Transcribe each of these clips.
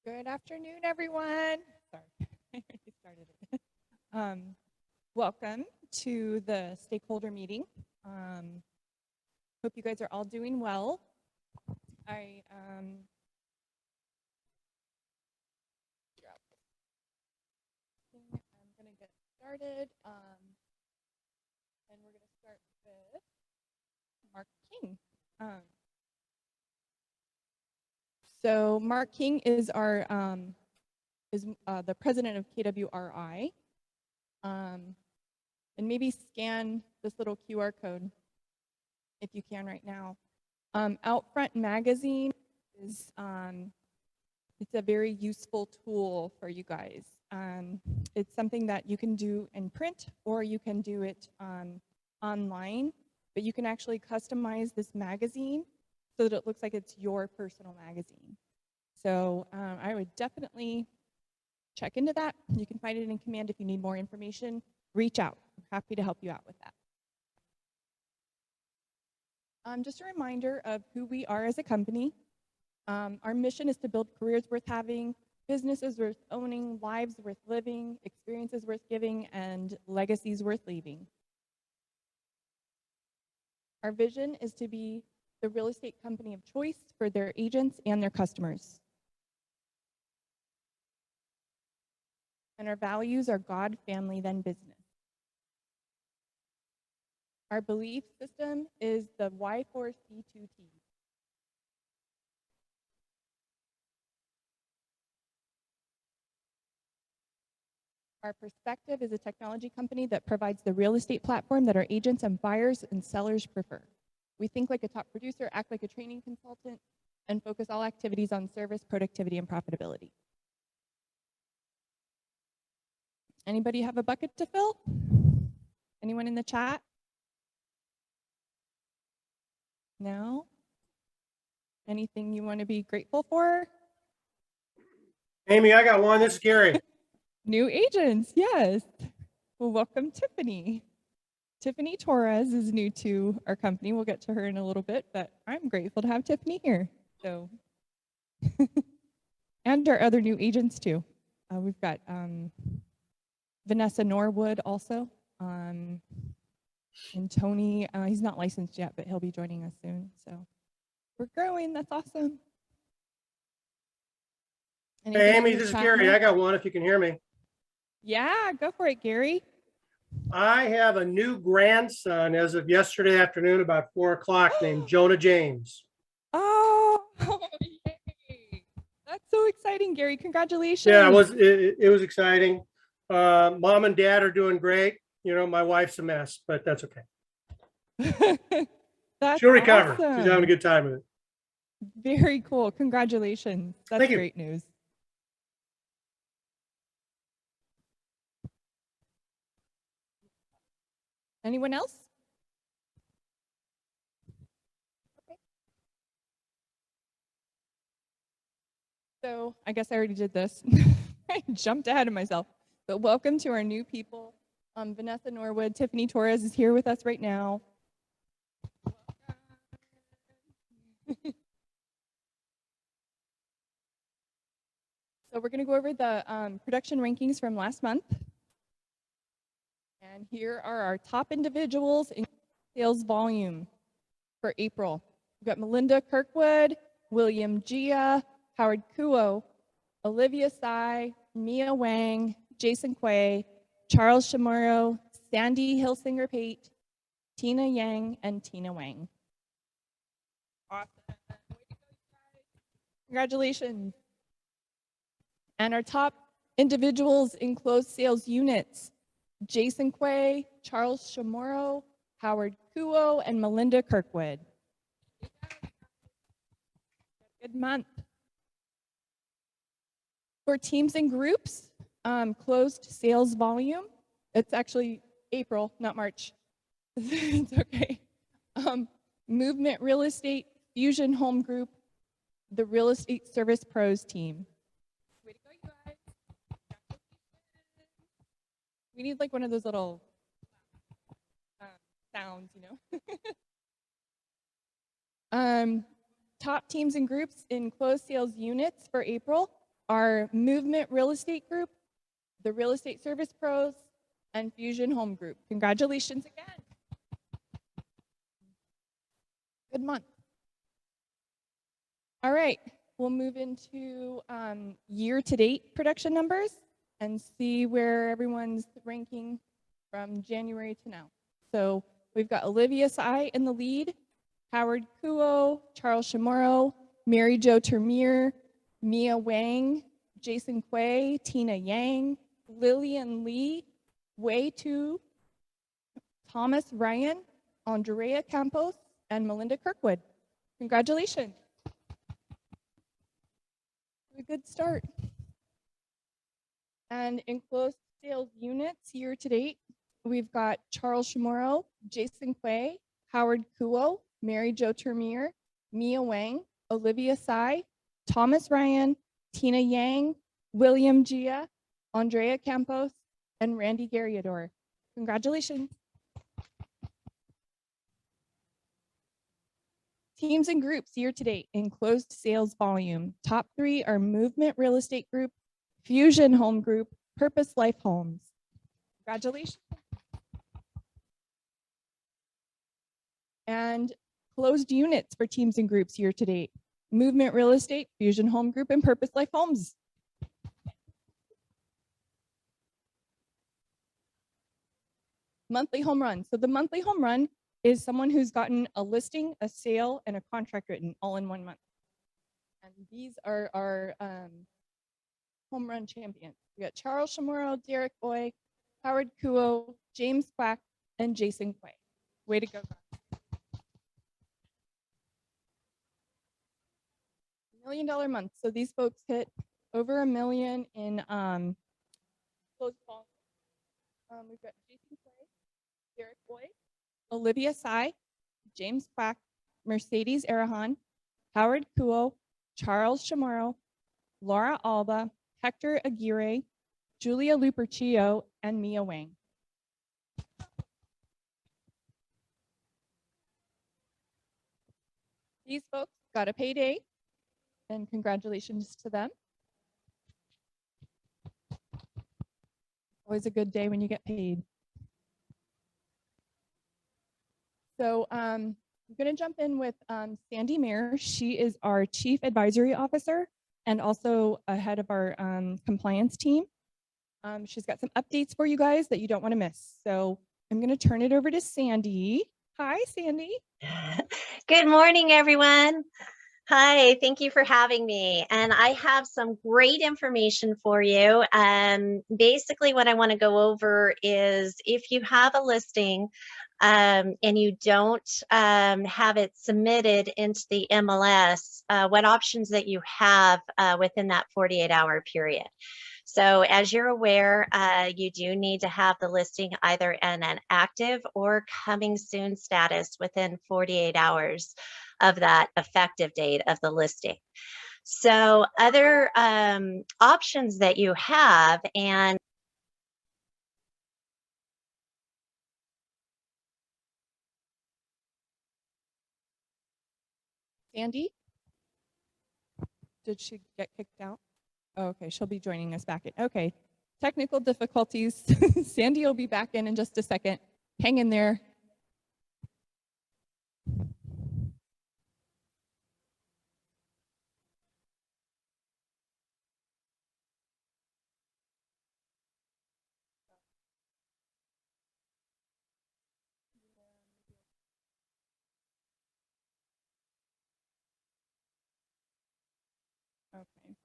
Good afternoon, everyone. Sorry, I already started it. Welcome to the stakeholder meeting. Hope you guys are all doing well. I'm going to get started, and we're going to start with Mark King. So Mark King is our the president of KWRI. And maybe scan this little QR code if you can right now. Outfront Magazine is it's a very useful tool for you guys. It's something that you can do in print or you can do it online, but you can actually customize this magazine so that it looks like it's your personal magazine. So I would definitely check into that. You can find it in command if you need more information. Reach out. I'm happy to help you out with that. Just a reminder of who we are as a company. Our mission is to build careers worth having, businesses worth owning, lives worth living, experiences worth giving, and legacies worth leaving. Our vision is to be the real estate company of choice for their agents and their customers. And our values are God, family, then business. Our belief system is the Y4C2T. Our perspective is a technology company that provides the real estate platform that our agents and buyers and sellers prefer. We think like a top producer, act like a training consultant, and focus all activities on service, productivity, and profitability. Anybody have a bucket to fill? Anyone in the chat? No? Anything you want to be grateful for? Amy, I got one. This is Gary. New agents, yes. Well, welcome, Tiffany. Tiffany Torres is new to our company. We'll get to her in a little bit, but I'm grateful to have Tiffany here. So, and our other new agents too. We've got Vanessa Norwood also, and Tony. He's not licensed yet, but he'll be joining us soon. So we're growing. That's awesome. Hey, Amy, this is Gary. Now? I got one if you can hear me. Yeah, go for it, Gary. I have a new grandson as of yesterday afternoon, about 4 o'clock, named Jonah James. Oh, yay. That's so exciting, Gary. Congratulations. Yeah, it was exciting. Mom and dad are doing great. You know, my wife's a mess, but that's okay. She'll recover. Awesome. She's having a good time with it. Very cool. Congratulations. That's great news. Anyone else? Okay. So I guess I already did this. I jumped ahead of myself. But welcome to our new people. Vanessa Norwood, Tiffany Torres is here with us right now. So we're going to go over the production rankings from last month. And here are our top individuals in sales volume for April. We've got Melinda Kirkwood, William Gia, Howard Kuo, Olivia Tsai, Mia Wang, Jason Quay, Charles Shamuro, Sandy Hilsinger-Pate, Tina Yang, and Tina Wang. Awesome. Congratulations. And our top individuals in closed sales units: Jason Quay, Charles Shamuro, Howard Kuo, and Melinda Kirkwood. Good month. For teams and groups, closed sales volume, it's actually April, not March. It's okay. Movement Real Estate, Fusion Home Group, the Real Estate Service Pros team. Way to go, you guys. We need like one of those little sounds, you know. Top teams and groups in closed sales units for April: our Movement Real Estate Group, the Real Estate Service Pros, and Fusion Home Group. Congratulations again. Good month. All right, we'll move into year-to-date production numbers and see where everyone's ranking from January to now. So we've got Olivia Tsai in the lead, Howard Kuo, Charles Chamorro, Mary Jo Termier, Mia Wang, Jason Quay, Tina Yang, Lillian Lee, Wei Tu, Thomas Ryan, Andrea Campos, and Melinda Kirkwood. Congratulations. A good start. And in closed sales units year to date, we've got Charles Chamorro, Jason Quay, Howard Kuo, Mary Jo Termier, Mia Wang, Olivia Tsai, Thomas Ryan, Tina Yang, William Gia, Andrea Campos, and Randy Garriador. Congratulations. Teams and groups year to date in closed sales volume. Top 3 are Movement Real Estate Group, Fusion Home Group, Purpose Life Homes. Congratulations. And closed units for teams and groups year to date. Movement Real Estate, Fusion Home Group, and Purpose Life Homes. Monthly home run. So the monthly home run is someone who's gotten a listing, a sale, and a contract written all in 1 month. And these are our home run champions. We got Charles Chamorro, Derek Boy, Howard Kuo, James Quack, and Jason Quay. Way to go, guys. $1 million month. So these folks hit over $1 million in closed volume. We've got Jason Quay, Derek Boy, Olivia Tsai, James Quack, Mercedes Arahan, Howard Kuo, Charles Chamorro, Laura Alba, Hector Aguirre, Julia Lupercio, and Mia Wang. These folks got a payday, and congratulations to them. Always a good day when you get paid. So I'm going to jump in with Sandy Mayer. She is our Chief Advisory Officer and also head of our compliance team. She's got some updates for you guys that you don't want to miss. So I'm going to turn it over to Sandy. Hi, Sandy. Good morning, everyone. Hi, thank you for having me. And I have some great information for you. Basically, what I want to go over is if you have a listing and you don't have it submitted into the MLS, what options that you have within that 48-hour period. So as you're aware, you do need to have the listing either in an active or coming soon status within 48 hours of that effective date of the listing. So other options that you have, and Sandy? Did she get kicked out? Oh, okay, she'll be joining us back in. Okay, technical difficulties. Sandy will be back in just a second. Hang in there. Okay.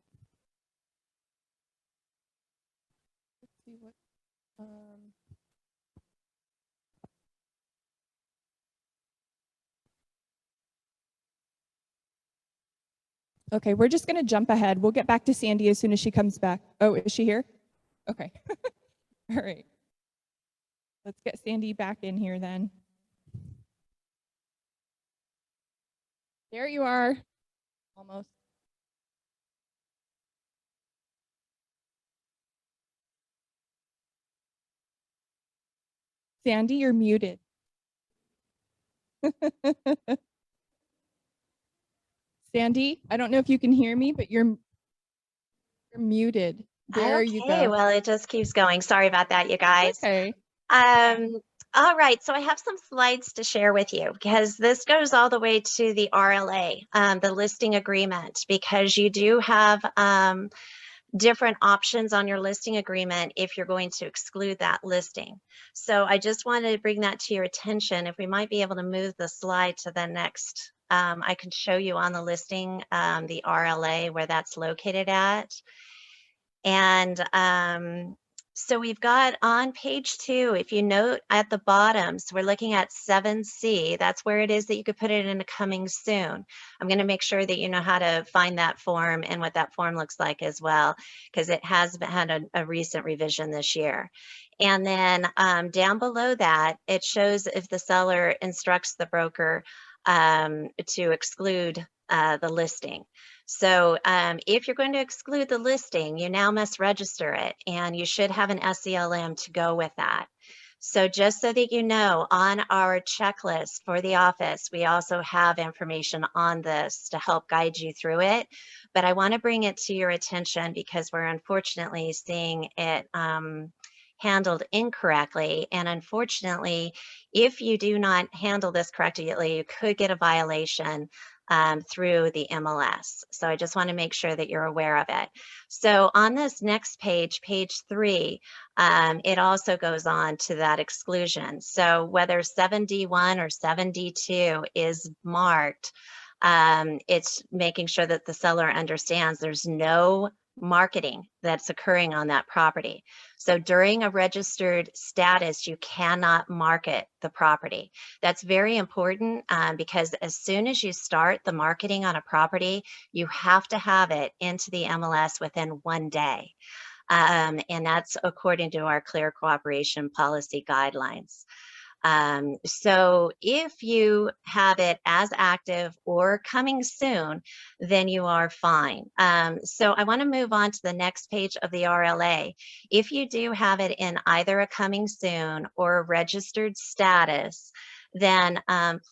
Let's see what. Okay, we're just going to jump ahead. We'll get back to Sandy as soon as she comes back. Oh, is she here? Okay. All right. Let's get Sandy back in here then. There you are. Almost. Sandy, you're muted. Sandy, I don't know if you can hear me, but you're You're muted. There you Okay, go. well, it just keeps going. Sorry about that, you guys. Okay. All right, so I have some slides to share with you because this goes all the way to the RLA, the listing agreement, because you do have different options on your listing agreement if you're going to exclude that listing. So I just wanted to bring that to your attention. If we might be able to move the slide to the next, I can show you on the listing, the RLA where that's located at. And so we've got on page 2, if you note at the bottom, so we're looking at 7C, that's where it is that you could put it in a coming soon. I'm going to make sure that you know how to find that form and what that form looks like as well, because it has had a recent revision this year. And then down below that, it shows if the seller instructs the broker to exclude the listing. So if you're going to exclude the listing, you now must register it, and you should have an SELM to go with that. So just so that you know, on our checklist for the office, we also have information on this to help guide you through it. But I want to bring it to your attention because we're unfortunately seeing it handled incorrectly. And unfortunately, if you do not handle this correctly, you could get a violation through the MLS. So I just want to make sure that you're aware of it. So on this next page, page 3, it also goes on to that exclusion. So whether 7D1 or 7D2 is marked, it's making sure that the seller understands there's no marketing that's occurring on that property. So during a registered status, you cannot market the property. That's very important because as soon as you start the marketing on a property, you have to have it into the MLS within 1 day. And that's according to our Clear Cooperation Policy guidelines. So if you have it as active or coming soon, then you are fine. So I want to move on to the next page of the RLA. If you do have it in either a coming soon or a registered status, then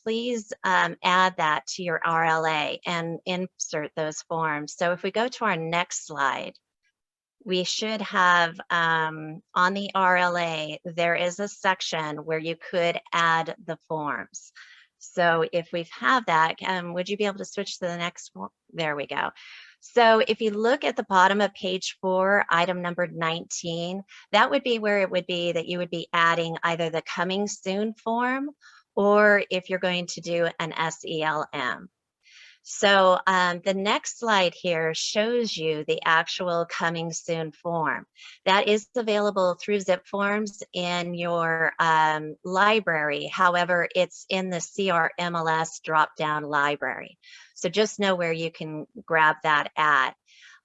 please add that to your RLA and insert those forms. So if we go to our next slide, we should have on the RLA, there is a section where you could add the forms. So if we have that, would you be able to switch to the next one? There we go. So if you look at the bottom of page 4, item number 19, that would be where it would be that you would be adding either the coming soon form or if you're going to do an SELM. So the next slide here shows you the actual coming soon form. That is available through Zip Forms in your library. However, it's in the CRMLS drop-down library. So just know where you can grab that at.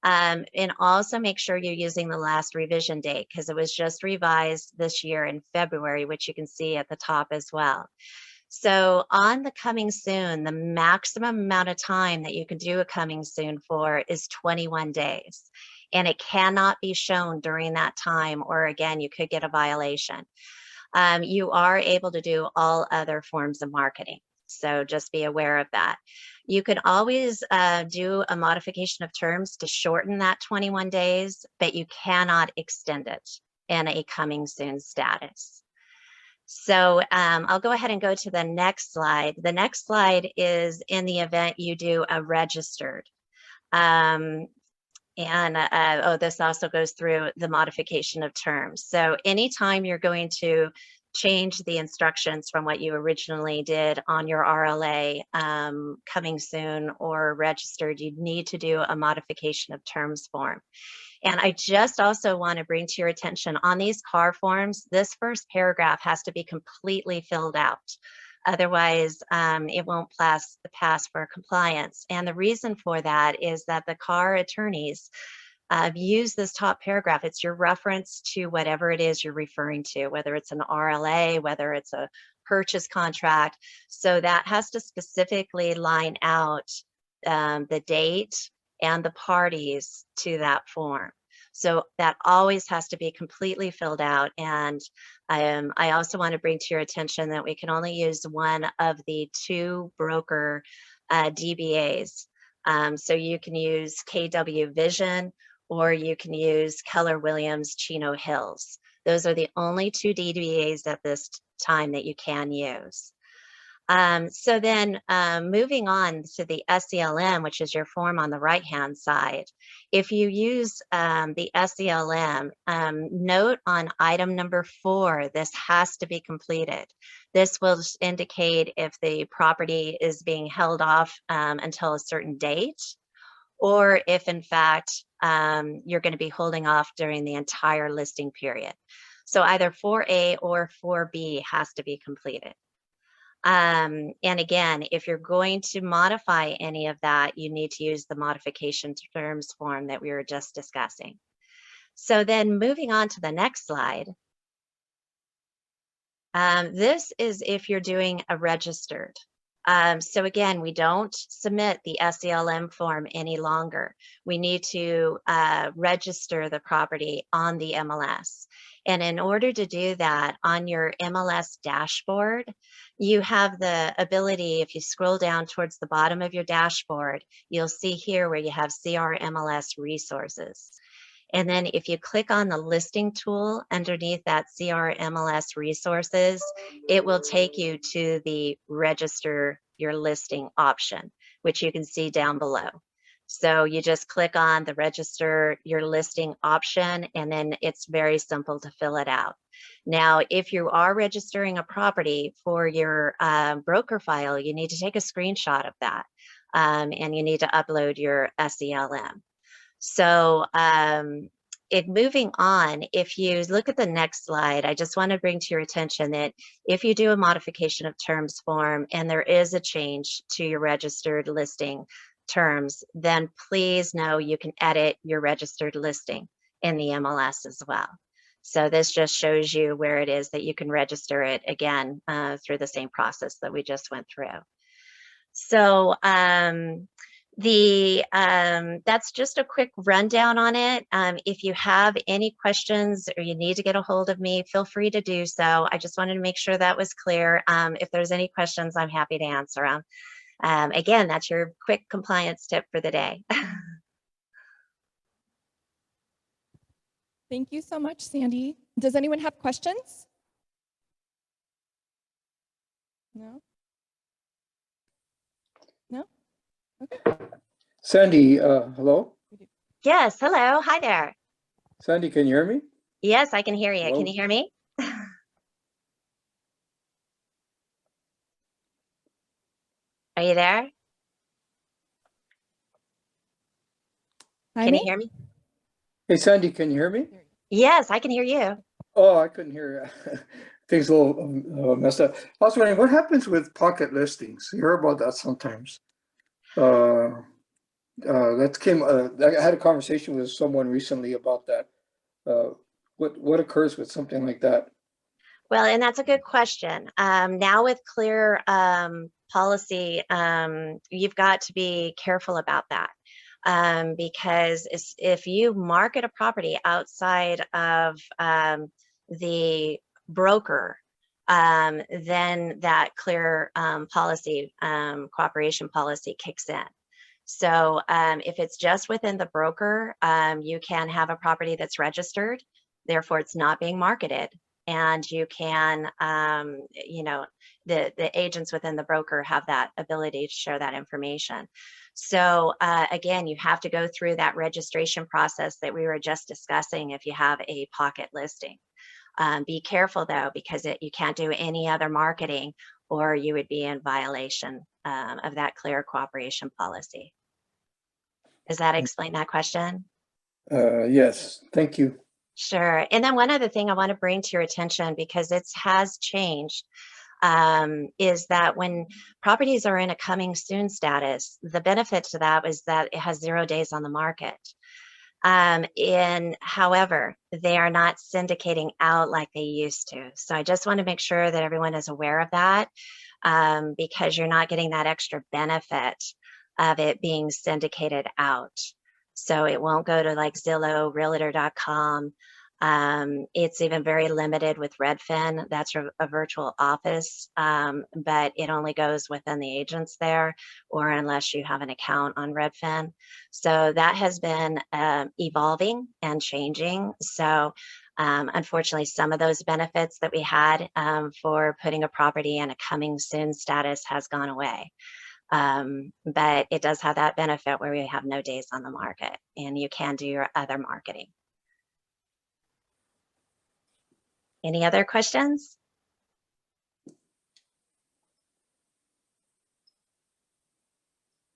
And also make sure you're using the last revision date because it was just revised this year in February, which you can see at the top as well. So on the coming soon, the maximum amount of time that you can do a coming soon for is 21 days. And it cannot be shown during that time, or again, you could get a violation. You are able to do all other forms of marketing. So just be aware of that. You can always do a modification of terms to shorten that 21 days, but you cannot extend it in a coming soon status. So I'll go ahead and go to the next slide. The next slide is in the event you do a registered. This also goes through the modification of terms. So anytime you're going to change the instructions from what you originally did on your RLA coming soon or registered, you need to do a modification of terms form. And I just also want to bring to your attention on these CAR forms, this first paragraph has to be completely filled out. Otherwise, it won't pass for compliance. And the reason for that is that the CAR attorneys use this top paragraph. It's your reference to whatever it is you're referring to, whether it's an RLA, whether it's a purchase contract. So that has to specifically line out the date and the parties to that form. So that always has to be completely filled out. And I also want to bring to your attention that we can only use one of the 2 broker DBAs. So you can use KW Vision or you can use Keller Williams Chino Hills. Those are the only 2 DBAs at this time that you can use. So then moving on to the SELM, which is your form on the right-hand side, if you use the SELM, note on item number 4, this has to be completed. This will indicate if the property is being held off until a certain date, or if in fact you're going to be holding off during the entire listing period. So either 4A or 4B has to be completed. And again, if you're going to modify any of that, you need to use the modification terms form that we were just discussing. So then moving on to the next slide. This is if you're doing a registered. So again, we don't submit the SELM form any longer. We need to register the property on the MLS. And in order to do that, on your MLS dashboard, you have the ability, if you scroll down towards the bottom of your dashboard, you'll see here where you have CRMLS resources. And then if you click on the listing tool underneath that CRMLS resources, it will take you to the register your listing option, which you can see down below. So you just click on the register your listing option, and then it's very simple to fill it out. Now, if you are registering a property for your broker file, you need to take a screenshot of that, and you need to upload your SELM. So moving on, if you look at the next slide, I just want to bring to your attention that if you do a modification of terms form and there is a change to your registered listing terms, then please know you can edit your registered listing in the MLS as well. So this just shows you where it is that you can register it again through the same process that we just went through. So that's just a quick rundown on it. If you have any questions or you need to get a hold of me, feel free to do so. I just wanted to make sure that was clear. If there's any questions, I'm happy to answer them. Again, that's your quick compliance tip for the day. Thank you so much, Sandy. Does anyone have questions? No? No? Okay. Sandy, hello? Yes, hello, hi there. Sandy, can you hear me? Yes, I can hear you. Hello? Can you hear me? Are you there? Can you hear me? Hey, Sandy, can you hear me? Yes, I can hear you. Oh, I couldn't hear you. Things a little messed up. I was wondering, what happens with pocket listings? You hear about that sometimes. I had a conversation with someone recently about that. What occurs with something like that? Well, and that's a good question. Now with clear policy, you've got to be careful about that. Because if you market a property outside of the broker, then that clear policy, cooperation policy kicks in. So if it's just within the broker, you can have a property that's registered, therefore it's not being marketed. And you can, the agents within the broker have that ability to share that information. So again, you have to go through that registration process that we were just discussing if you have a pocket listing. Be careful though, because you can't do any other marketing or you would be in violation of that clear cooperation policy. Does that explain that question? Yes, thank you. Sure. And then one other thing I want to bring to your attention, because it has changed, is that when properties are in a coming soon status, the benefit to that is that it has 0 days on the market. However, they are not syndicating out like they used to. So I just want to make sure that everyone is aware of that, because you're not getting that extra benefit of it being syndicated out. So it won't go to like Zillow, Realtor.com, It's even very limited with Redfin. That's a virtual office, but it only goes within the agents there, or unless you have an account on Redfin. So that has been evolving and changing. So unfortunately, some of those benefits that we had for putting a property in a coming soon status has gone away. But it does have that benefit where we have no days on the market and you can do your other marketing. Any other questions?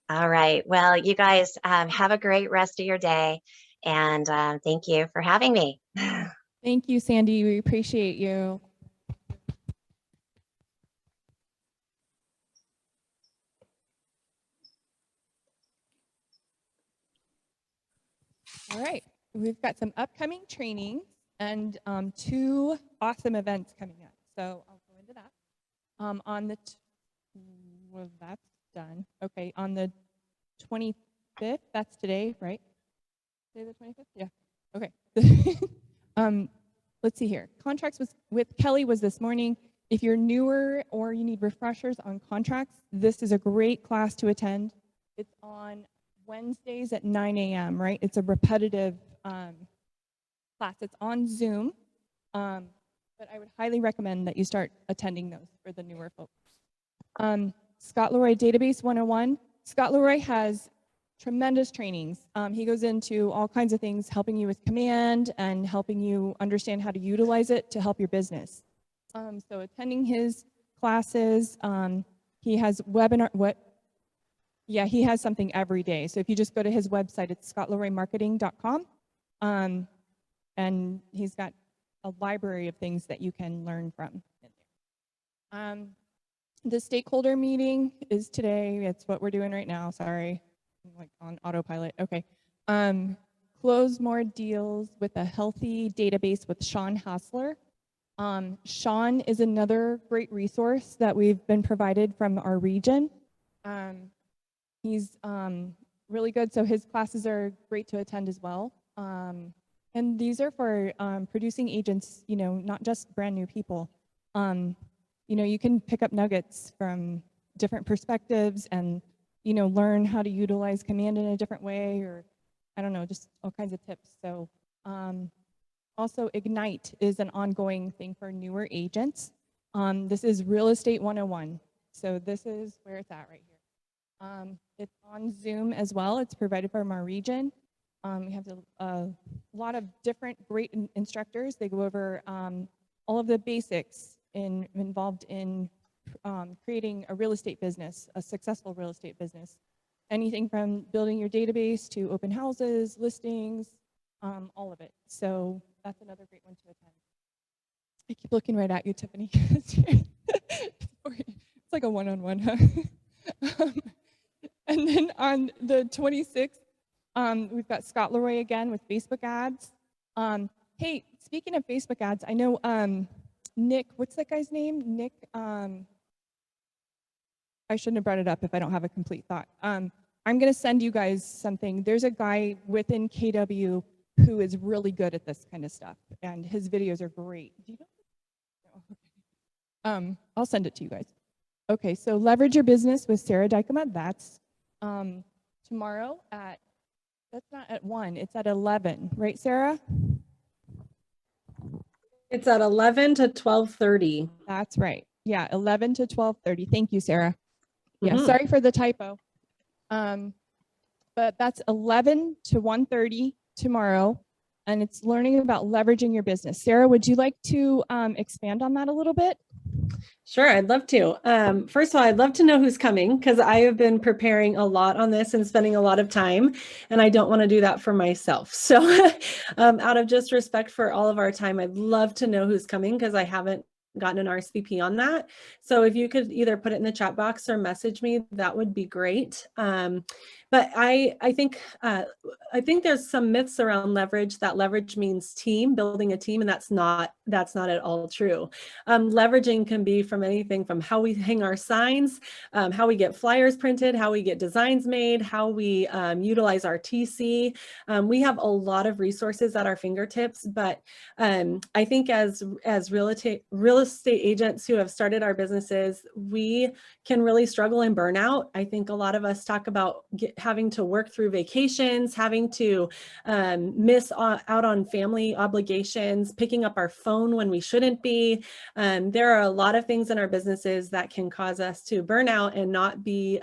All right. Well, you guys have a great rest of your day. And thank you for having me. Thank you, Sandy. We appreciate you. All right. We've got some upcoming trainings and 2 awesome events coming up. So I'll go into that. On the, well, that's done. Okay, on the 25th, that's today, right? Today the 25th? Yeah. Okay. Let's see here. Contracts with Kelly was this morning. If you're newer or you need refreshers on contracts, this is a great class to attend. It's on Wednesdays at 9 a.m., right? It's a repetitive class. It's on Zoom, but I would highly recommend that you start attending those for the newer folks. Scott Leroy Database 101. Scott Leroy has tremendous trainings. He goes into all kinds of things, helping you with command and helping you understand how to utilize it to help your business. So attending his classes, he has webinar, he has something every day. So if you just go to his website, it's scottleroymarketing.com. And he's got a library of things that you can learn from. The stakeholder meeting is today. It's what we're doing right now. Sorry, I'm like on autopilot. Okay. Close more deals with a healthy database with Sean Hassler. Sean is another great resource that we've been provided from our region. He's really good, so his classes are great to attend as well. And these are for producing agents, you know, not just brand new people. You know, you can pick up nuggets from different perspectives and, you know, learn how to utilize command in a different way, or I don't know, just all kinds of tips. So also Ignite is an ongoing thing for newer agents. This is Real Estate 101. So this is where it's at right here. It's on Zoom as well. It's provided from our region. We have a lot of different great instructors. They go over all of the basics involved in creating a real estate business, a successful real estate business. Anything from building your database to open houses, listings, all of it. So that's another great one to attend. I keep looking right at you, Tiffany. It's like a one-on-one, huh? And then on the 26th, we've got Scott Leroy again with Facebook ads. Hey, speaking of Facebook ads, I know Nick, what's that guy's name? Nick, I shouldn't have brought it up if I don't have a complete thought. I'm gonna send you guys something. There's a guy within KW who is really good at this kind of stuff, and his videos are great. Do you know? I'll send it to you guys. Okay, so leverage your business with Sarah Dykema. That's tomorrow at, that's not at 1, it's at 11, right, Sarah? It's at 11 to 12:30. That's right. Yeah, 11 to 12:30. Thank you, Sarah. Yeah, sorry for the typo. But that's 11 to 1:30 tomorrow, and it's learning about leveraging your business. Sarah, would you like to expand on that a little bit? Sure, I'd love to. First of all, I'd love to know who's coming, because I have been preparing a lot on this and spending a lot of time, and I don't want to do that for myself. So out of just respect for all of our time, I'd love to know who's coming, because I haven't gotten an RSVP on that. So if you could either put it in the chat box or message me, that would be great. But I think there's some myths around leverage, that leverage means team, building a team, and that's not at all true. Leveraging can be from anything from how we hang our signs, how we get flyers printed, how we get designs made, how we utilize our TC. We have a lot of resources at our fingertips, but I think as real estate agents who have started our businesses, we can really struggle in burnout. I think a lot of us talk about having to work through vacations, having to miss out on family obligations, picking up our phone when we shouldn't be. There are a lot of things in our businesses that can cause us to burn out and not be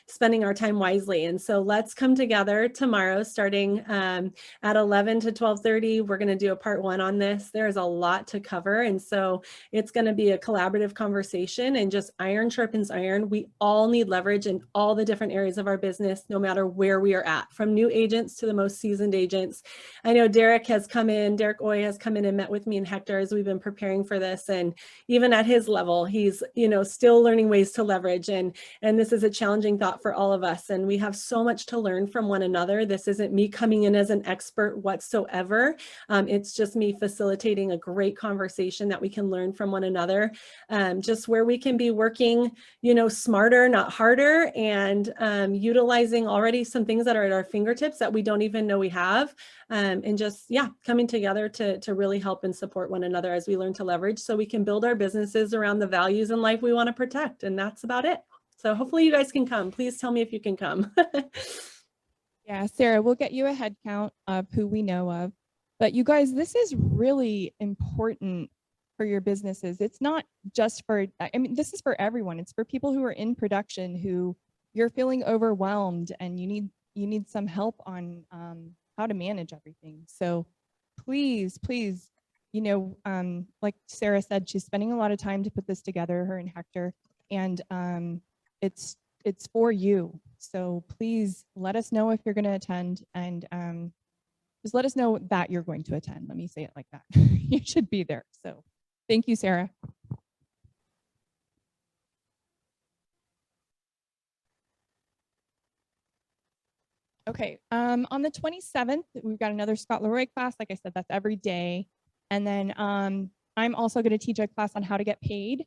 spending our time wisely. And so let's come together tomorrow, starting at 11 to 12:30. We're going to do a part 1 on this. There's a lot to cover. And so it's going to be a collaborative conversation, and just iron sharpens iron. We all need leverage in all the different areas of our business, no matter where we are at, from new agents to the most seasoned agents. I know Derek Oy has come in and met with me and Hector as we've been preparing for this. And even at his level, he's, still learning ways to leverage. And this is a challenging thought for all of us. And we have so much to learn from one another. This isn't me coming in as an expert whatsoever. It's just me facilitating a great conversation that we can learn from one another, just where we can be working, smarter, not harder, and utilizing already some things that are at our fingertips that we don't even know we have, and just, coming together to really help and support one another as we learn to leverage, so we can build our businesses around the values in life we want to protect. And that's about it. So hopefully you guys can come. Please tell me if you can come. Yeah, Sarah, we'll get you a head count of who we know of. But you guys, this is really important for your businesses. It's not just for, this is for everyone. It's for people who are in production, who you're feeling overwhelmed and you need some help on how to manage everything. So please, like Sarah said, she's spending a lot of time to put this together, her and Hector, and it's for you. So please let us know if you're going to attend, and just let us know that you're going to attend. Let me say it like that. You should be there. So thank you, Sarah. Okay, on the 27th, we've got another Scott Leroy class. Like I said, that's every day. And then I'm also going to teach a class on how to get paid.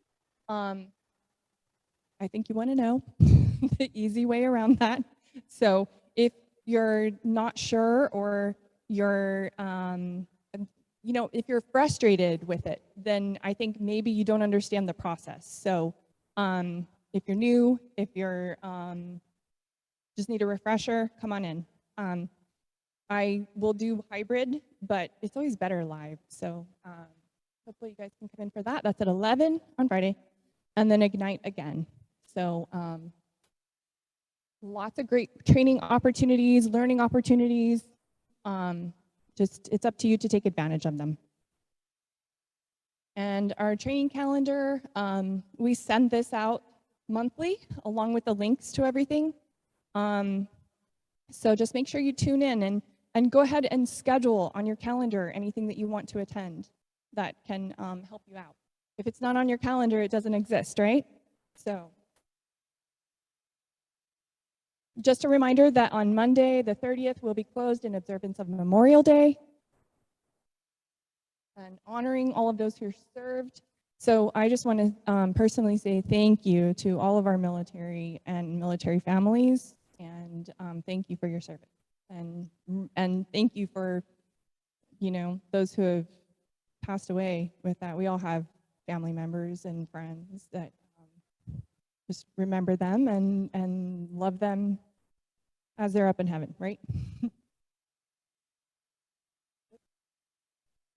I think you want to know the easy way around that. So if you're not sure, or you're, if you're frustrated with it, then I think maybe you don't understand the process. So if you're new, if you're just need a refresher, come on in. I will do hybrid, but it's always better live. So hopefully you guys can come in for that. That's at 11 on Friday, and then Ignite again. So lots of great training opportunities, learning opportunities. Just it's up to you to take advantage of them. And our training calendar, we send this out monthly along with the links to everything. So just make sure you tune in and go ahead and schedule on your calendar anything that you want to attend that can help you out. If it's not on your calendar, it doesn't exist, right? So just a reminder that on Monday, the 30th, we'll be closed in observance of Memorial Day and honoring all of those who served. So I just want to personally say thank you to all of our military and military families, and thank you for your service, and thank you for, those who have passed away with that. We all have family members and friends that just remember them and love them as they're up in heaven, right?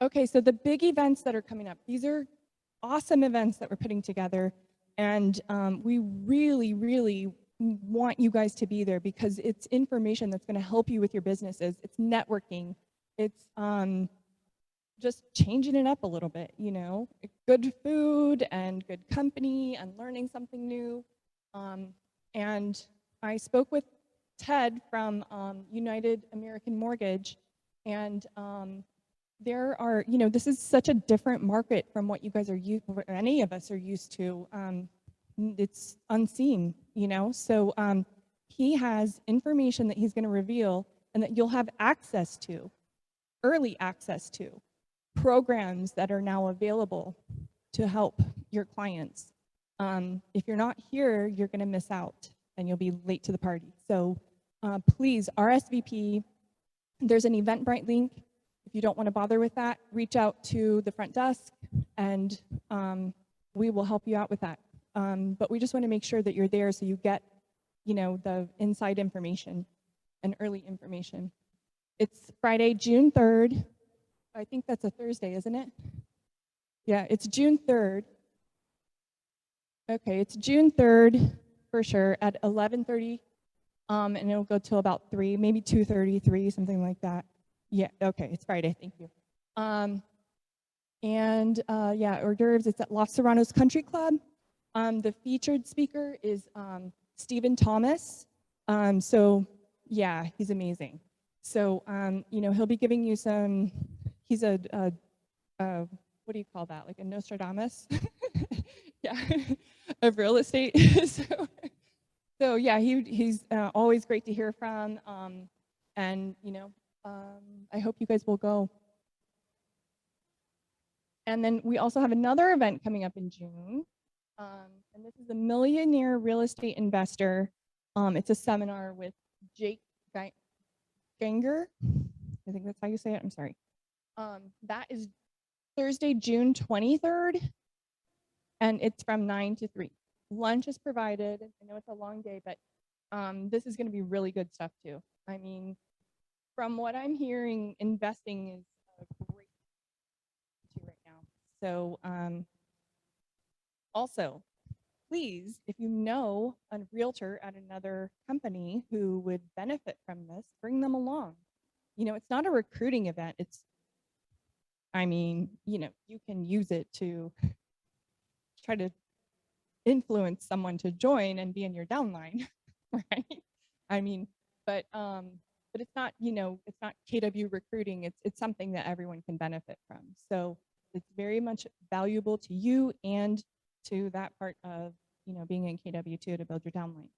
Okay, so the big events that are coming up, these are awesome events that we're putting together, and we really, really want you guys to be there, because it's information that's going to help you with your businesses. It's networking. It's just changing it up a little bit, good food and good company and learning something new. And I spoke with Ted from United American Mortgage, and there are, this is such a different market from what you guys are used, or any of us are used to. It's unseen, so he has information that he's going to reveal and that you'll have access to, early access to, programs that are now available to help your clients. If you're not here, you're going to miss out and you'll be late to the party. So please RSVP. There's an Eventbrite link. If you don't want to bother with that, reach out to the front desk and we will help you out with that. But we just want to make sure that you're there so you get, you know, the inside information and early information. It's Friday, June 3rd. I think that's a Thursday, isn't it? Yeah, it's June 3rd. Okay, it's June 3rd for sure at 11:30, and it'll go till about 3, maybe 2:33, something like that. Yeah, okay, it's Friday, thank you. Yeah, hors d'oeuvres, it's at Los Serranos Country Club. The featured speaker is Stephen Thomas. So yeah, he's amazing. So, you know, he'll be giving you some, he's a what do you call that? Like a Nostradamus? Yeah, of real estate. So yeah, he's always great to hear from. And, you know, I hope you guys will go. And then we also have another event coming up in June. And this is the Millionaire Real Estate Investor. It's a seminar with Jake Ganger. I think that's how you say it. I'm sorry. That is Thursday, June 23rd. And it's from 9 to 3. Lunch is provided. I know it's a long day, but this is going to be really good stuff too. I mean, from what I'm hearing, investing is a great thing right now. So also, please, if you know a realtor at another company who would benefit from this, bring them along. You know, it's not a recruiting event. It's, I mean, you know, you can use it to try to influence someone to join and be in your downline, right? I mean, but it's not, you know, it's not KW recruiting. It's something that everyone can benefit from. So it's very much valuable to you and to that part of, you know, being in KW2 to build your downline.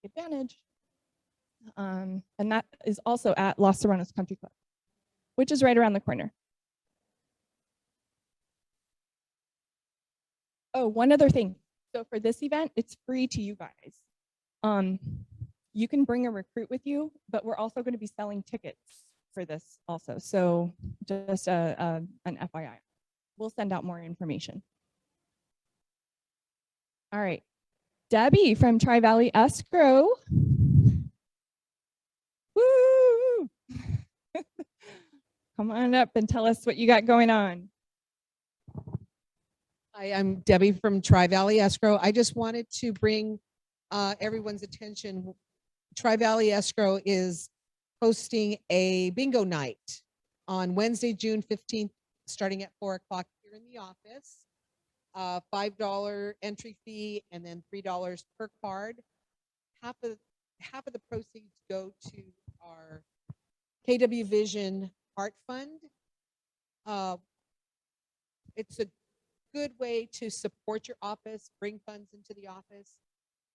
Advantage. And that is also at Los Serranos Country Club, which is right around the corner. Oh, one other thing. So for this event, it's free to you guys. You can bring a recruit with you, but we're also going to be selling tickets for this also. So just an FYI. We'll send out more information. All right. Debbie from Tri-Valley Escrow. Woo! Come on up and tell us what you got going on. Hi, I'm Debbie from Tri-Valley Escrow. I just wanted to bring everyone's attention. Tri-Valley Escrow is hosting a bingo night on Wednesday, June 15th, starting at 4 o'clock here in the office. $5 entry fee and then $3 per card. Half of the proceeds go to our KW Vision Heart Fund. It's a good way to support your office, bring funds into the office,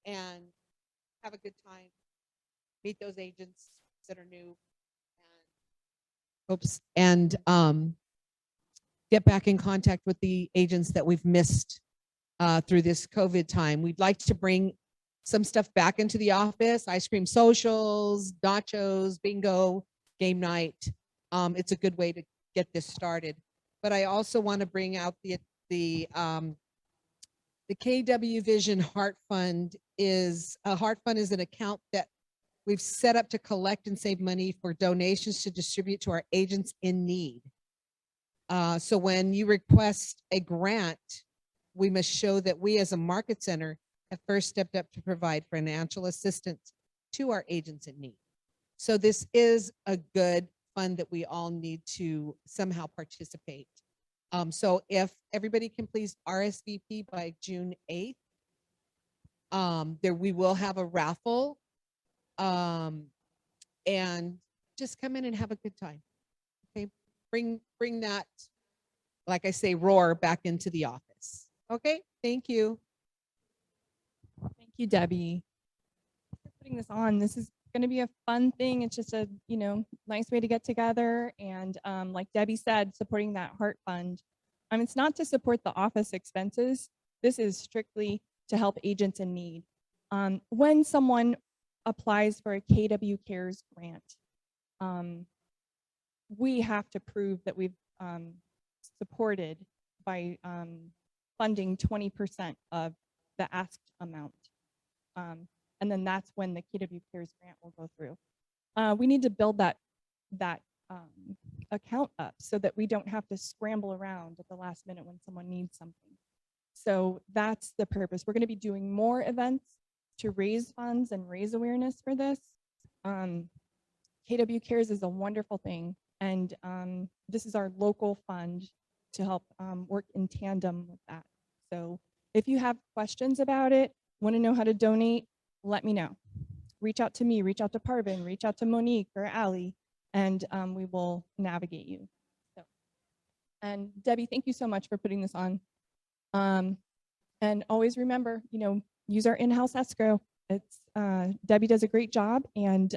and have a good time. Meet those agents that are new, and get back in contact with the agents that we've missed through this COVID time. We'd like to bring some stuff back into the office: ice cream socials, nachos, bingo, game night. It's a good way to get this started. But I also want to bring out the KW Vision Heart Fund is an account that we've set up to collect and save money for donations to distribute to our agents in need. So when you request a grant, we must show that we as a market center have first stepped up to provide financial assistance to our agents in need. So this is a good fund that we all need to somehow participate. So if everybody can please RSVP by June 8th, we will have a raffle, and just come in and have a good time. Okay, bring that, like I say, roar back into the office. Okay, thank you. Thank you, Debbie. putting this on. This is going to be a fun thing. It's just a, nice way to get together. And like Debbie said, supporting that Heart Fund. It's not to support the office expenses. This is strictly to help agents in need. When someone applies for a KW Cares grant, we have to prove that we've supported by funding 20% of the asked amount. And then that's when the KW Cares grant will go through. We need to build that account up so that we don't have to scramble around at the last minute when someone needs something. So that's the purpose. We're going to be doing more events to raise funds and raise awareness for this. KW Cares is a wonderful thing. And this is our local fund to help work in tandem with that. So if you have questions about it, want to know how to donate, let me know. Reach out to me, reach out to Parvin, reach out to Monique or Allie, and we will navigate you. So, and Debbie, thank you so much for putting this on. And always remember, use our in-house escrow. It's Debbie does a great job, and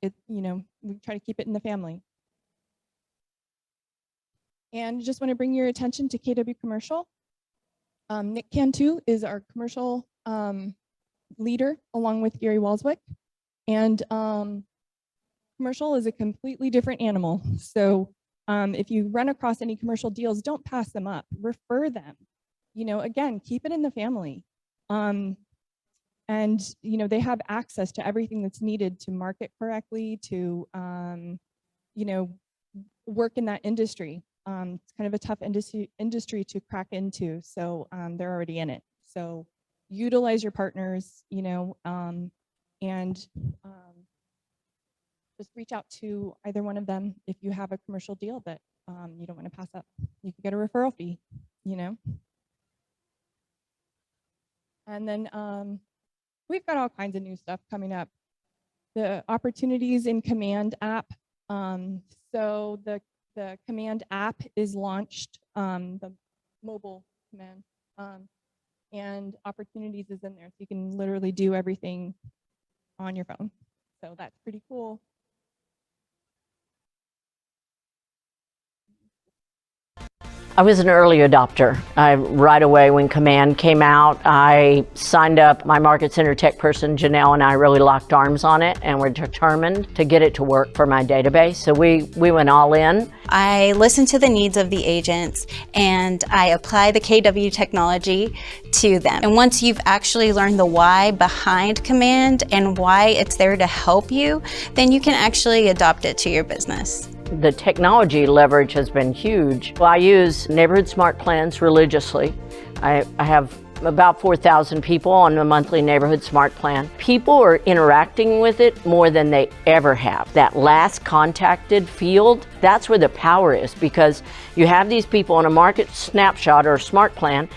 we try to keep it in the family. And just want to bring your attention to KW Commercial. Nick Cantu is our commercial leader, along with Gary Walswick. And commercial is a completely different animal. So if you run across any commercial deals, don't pass them up, refer them. Again, keep it in the family. And they have access to everything that's needed to market correctly, to work in that industry. It's kind of a tough industry to crack into, so they're already in it. So utilize your partners, and just reach out to either one of them if you have a commercial deal that you don't want to pass up. You can get a referral fee, And then we've got all kinds of new stuff coming up. The Opportunities in Command app. So the Command app is launched, the mobile command, and Opportunities is in there. So you can literally do everything on your phone. So that's pretty cool. I was an early adopter. Right away when Command came out, I signed up. My Market Center tech person, Janelle, and I really locked arms on it, and we're determined to get it to work for my database. So we went all in. I listen to the needs of the agents, and I apply the KW technology to them. And once you've actually learned the why behind Command and why it's there to help you, then you can actually adopt it to your business. The technology leverage has been huge. Well, I use neighborhood smart plans religiously. I have about 4,000 people on the monthly neighborhood smart plan. People are interacting with it more than they ever have. That last contacted field, that's where the power is, because you have these people on a market snapshot or a smart plan.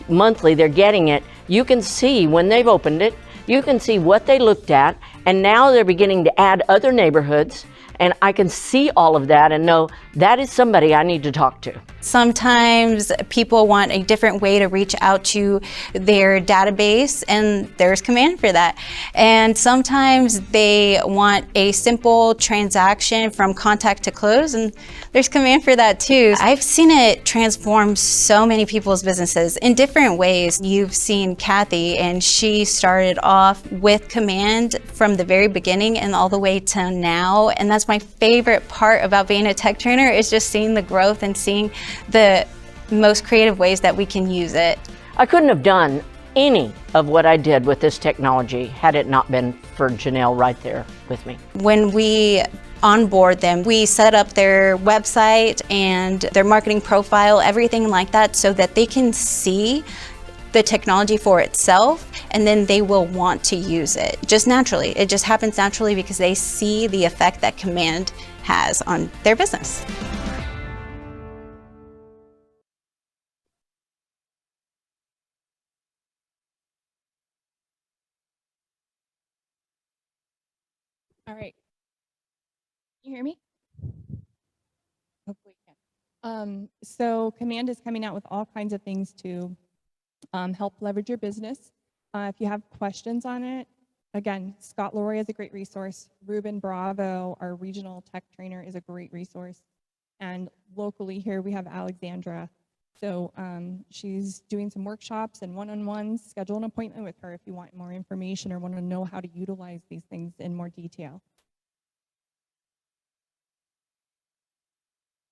Monthly, they're getting it. You can see when they've opened it, you can see what they looked at, and now they're beginning to add other neighborhoods. And I can see all of that and know that is somebody I need to talk to. Sometimes people want a different way to reach out to their database, and there's Command for that. And sometimes they want a simple transaction from contact to close, and there's Command for that too. I've seen it transform so many people's businesses in different ways. You've seen Kathy, and she started off with Command from the very beginning and all the way to now. And that's my favorite part about being a tech trainer, is just seeing the growth and seeing the most creative ways that we can use it. I couldn't have done any of what I did with this technology had it not been for Janelle right there with me. When we onboard them, we set up their website and their marketing profile, everything like that, so that they can see the technology for itself, and then they will want to use it just naturally. It just happens naturally because they see the effect that Command has on their business. All right. Can you hear me? Hopefully you can. So Command is coming out with all kinds of things to help leverage your business. If you have questions on it, again, Scott Leroy is a great resource. Ruben Bravo, our regional tech trainer, is a great resource. And locally here we have Alexandra. So she's doing some workshops and one-on-ones. Schedule an appointment with her if you want more information or want to know how to utilize these things in more detail.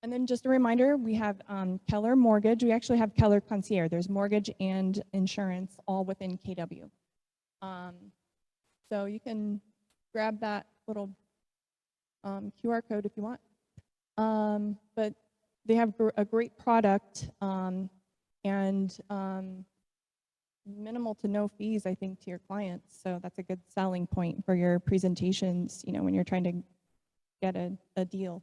And then just a reminder, we have Keller Mortgage. We actually have Keller Concierge. There's mortgage and insurance all within KW. So you can grab that little QR code if you want. But they have a great product and minimal to no fees, I think, to your clients. So that's a good selling point for your presentations, you know, when you're trying to get a deal.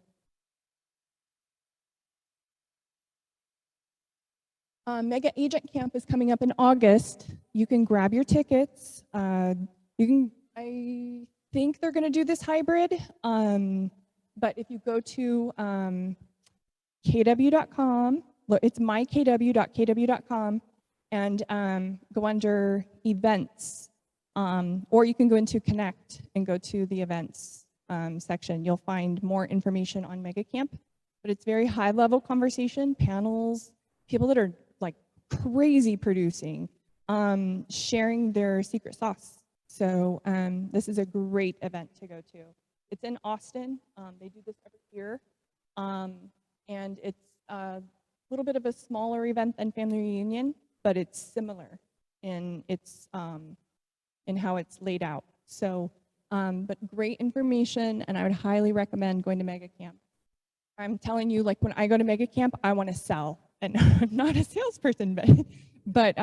Mega Agent Camp is coming up in August. You can grab your tickets. I think they're going to do this hybrid, but if you go to kw.com, it's mykw.kw.com, and go under events, or you can go into Connect and go to the events section. You'll find more information on Mega Camp, but it's very high level conversation, panels, people that are like crazy producing, sharing their secret sauce. So this is a great event to go to. It's in Austin. They do this every year. And it's a little bit of a smaller event than Family Reunion, but it's similar in its in how it's laid out. So, but great information, and I would highly recommend going to Mega Camp. I'm telling you, like when I go to Mega Camp, I want to sell, and I'm not a salesperson, but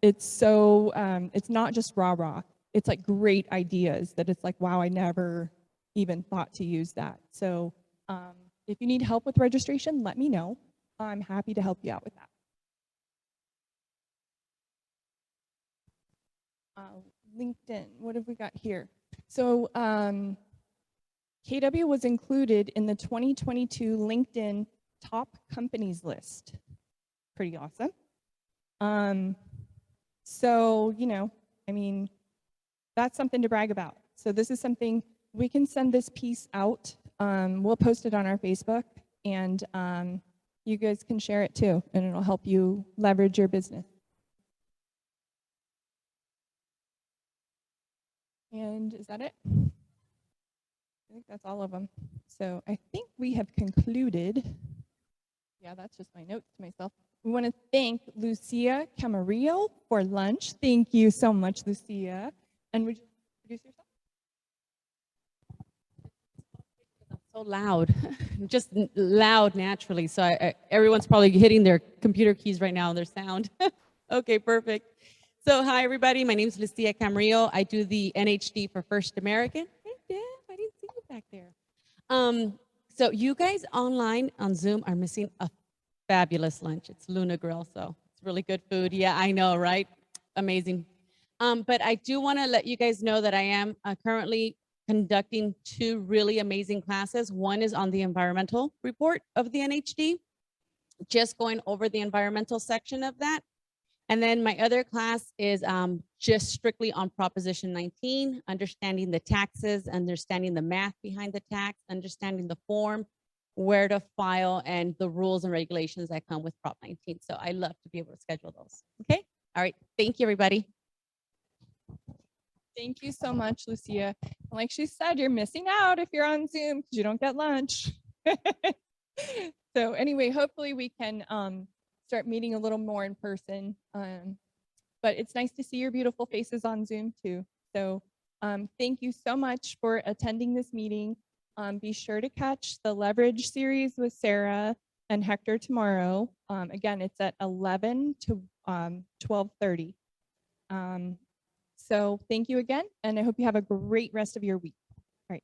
it's so it's not just rah-rah. It's like great ideas that it's like, wow, I never even thought to use that. So if you need help with registration, let me know. I'm happy to help you out with that. LinkedIn, what have we got here? So KW was included in the 2022 LinkedIn top companies list. Pretty awesome. So, you know, I mean, that's something to brag about. So this is something, we can send this piece out. We'll post it on our Facebook, and you guys can share it too, and it'll help you leverage your business. And is that it? I think that's all of them. So I think we have concluded. Yeah, that's just my notes to myself. We want to thank Lucia Camarillo for lunch. Thank you so much, Lucia. And would you introduce yourself? So loud, just loud naturally. So everyone's probably hitting their computer keys right now on their sound. Okay, perfect. So hi, everybody. My name is Lucia Camarillo. I do the NHD for First American. Hey, Deb, I didn't see you back there. So you guys online on Zoom are missing a fabulous lunch. It's Luna Grill, so it's really good food. Yeah, I know, right? Amazing. But I do want to let you guys know that I am currently conducting 2 really amazing classes. One is on the environmental report of the NHD, just going over the environmental section of that. And then my other class is just strictly on Proposition 19, understanding the taxes, understanding the math behind the tax, understanding the form, where to file, and the rules and regulations that come with Prop 19. So I love to be able to schedule those. Okay? All right. Thank you, everybody. Thank you so much, Lucia. Like she said, you're missing out if you're on Zoom because you don't get lunch. So anyway, hopefully we can start meeting a little more in person. But it's nice to see your beautiful faces on Zoom too. So thank you so much for attending this meeting. Be sure to catch the Leverage series with Sarah and Hector tomorrow. Again, it's at 11 to 12:30. So thank you again, and I hope you have a great rest of your week. All right.